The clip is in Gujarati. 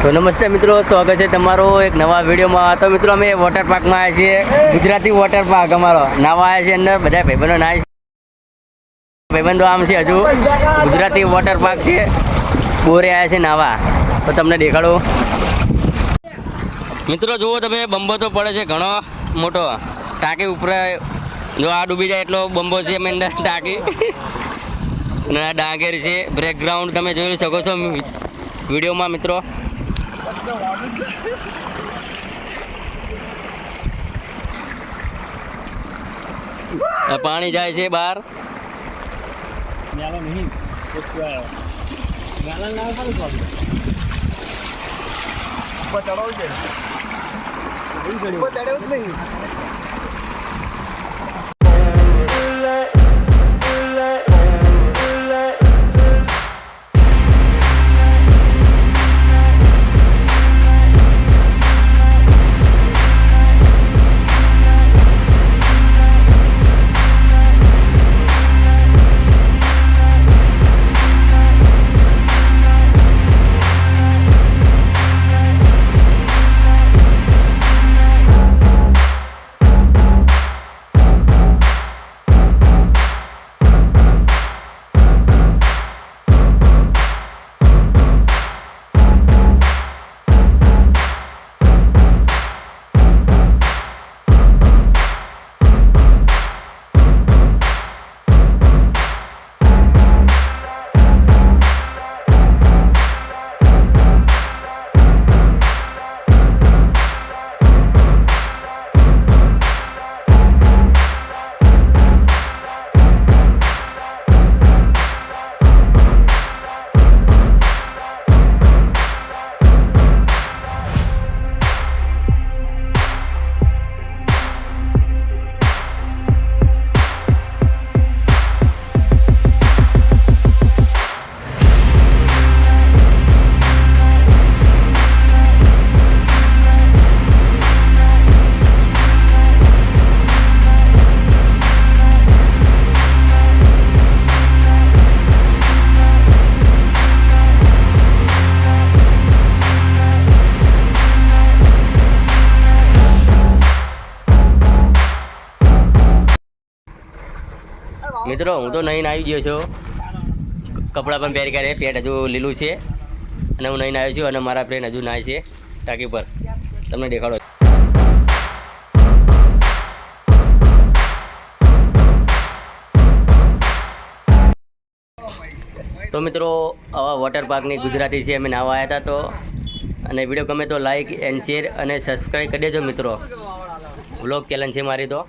તો નમસ્તે મિત્રો, સ્વાગત છે તમારો એક નવા વિડીયોમાં। તો મિત્રો અમે વોટર પાર્કમાં આવ્યા છીએ, ગુજરાતી વોટર પાર્ક અમારો નાવા આવ્યા છે। અંદર બધા ભાઈબંધો નાય છે, ભાઈબંધો આમ છે, હજુ ગુજરાતી વોટર પાર્ક છે, બોરે આવ્યા છે નાવા। તો તમને દેખાડો મિત્રો, જુઓ તમે, બંબો તો પડે છે ઘણો મોટો, ટાંકી ઉપર જો આ ડૂબી જાય એટલો બંબો છે એમ અંદર ટાંકી। અને આ ડાંગેર છે, બેકગ્રાઉન્ડ તમે જોઈ શકો છો વિડીયોમાં મિત્રો। પાણી જાય છે બહાર। મિત્રો હું તો નહીં આવી ગયો છું, કપડાં પણ પહેરી કરે, પેટ હજુ લીલું છે અને હું નહીં આવ્યો છું અને મારા ફ્રેન્ડ હજુ નાય છે ટાંકી પર, તમને દેખાડો। તો મિત્રો આવા વોટર પાર્કની ગુજરાતી છે, અમે નાવા આવ્યા હતા। તો અને વિડીયો ગમે તો લાઈક એન્ડ શેર અને સબસ્ક્રાઈબ કરી દેજો મિત્રો। વ્લોગ ચેનલ છે મારી તો।